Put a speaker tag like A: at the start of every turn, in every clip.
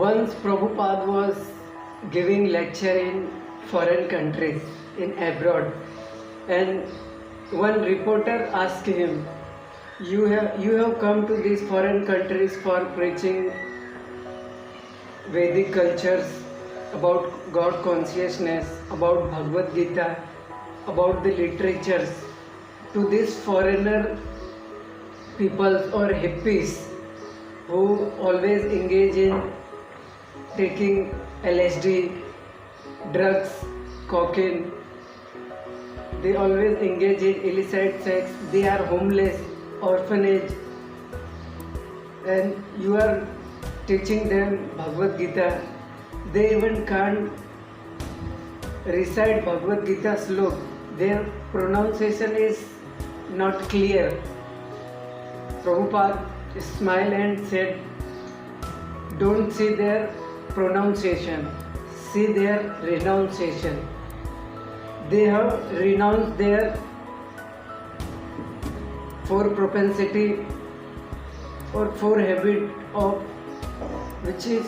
A: Once Prabhupada was giving lecture in foreign countries, in abroad, and one reporter asked him, you have come to these foreign countries for preaching Vedic cultures, about God consciousness, about Bhagavad Gita, about the literatures, to these foreigner peoples or hippies who always engage in taking LSD, drugs, cocaine. They always engage in illicit sex. They are homeless, orphanage, and you are teaching them Bhagavad Gita. They even can't recite Bhagavad Gita slok. Their pronunciation is not clear. Prabhupada smiled and said, don't see their pronunciation, see their renunciation. They have renounced their four propensity or four habit of which is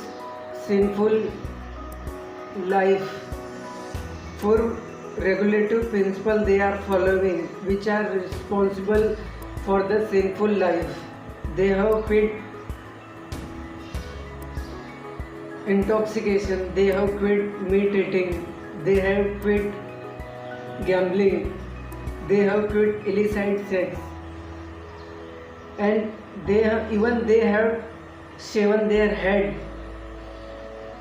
A: sinful life. Four regulative principles they are following, which are responsible for the sinful life. They have quit intoxication, they have quit meat eating, they have quit gambling, they have quit illicit sex, and they have shaven their head.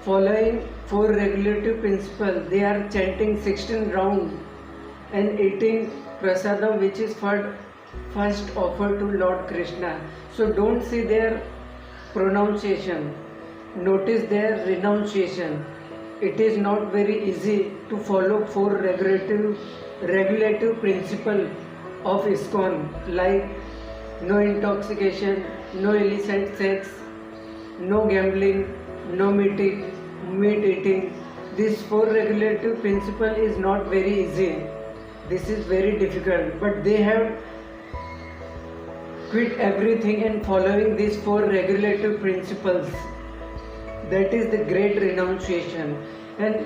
A: Following four regulative principles, they are chanting 16 rounds and eating prasadam, which is first offered to Lord Krishna. So don't see their pronunciation, notice their renunciation. It is not very easy to follow four regulative principles of ISKCON, like no intoxication, no illicit sex, no gambling, no meat eating. This four regulative principle is not very easy. This is very difficult, but they have quit everything and following these four regulative principles. That is the great renunciation. And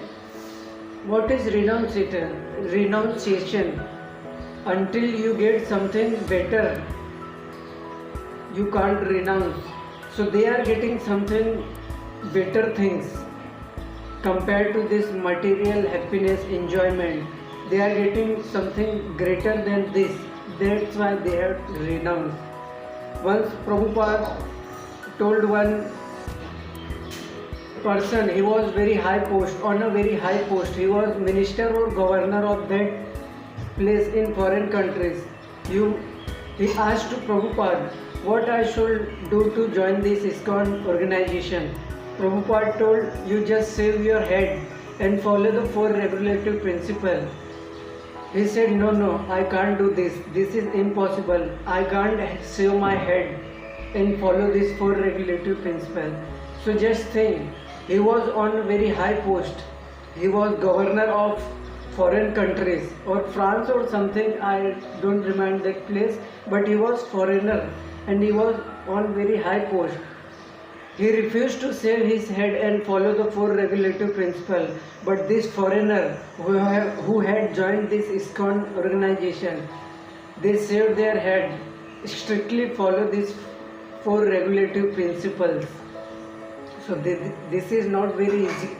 A: what is renunciation? Renunciation. Until you get something better, you can't renounce. So they are getting something better things compared to this material happiness, enjoyment. They are getting something greater than this. That's why they have renounced. Once Prabhupada told one person, he was very high post, on a very high post, he was minister or governor of that place in foreign countries. He asked to Prabhupada, what I should do to join this ISKCON organization. Prabhupada told, you just shave your head and follow the four regulative principles. He said, no, I can't do this. This is impossible. I can't shave my head and follow these four regulative principles. So just think, he was on a very high post. He was governor of foreign countries or France or something. I don't remember that place. But he was foreigner and he was on very high post. He refused to shave his head and follow the four regulative principles. But this foreigner who had joined this ISKCON organization, they shaved their head, strictly follow these four regulative principles. So this is not very easy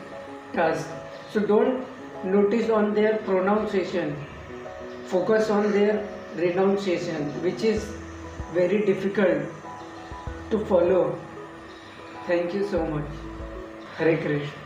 A: task. So don't notice on their pronunciation, focus on their renunciation, which is very difficult to follow. Thank you so much. Hare Krishna.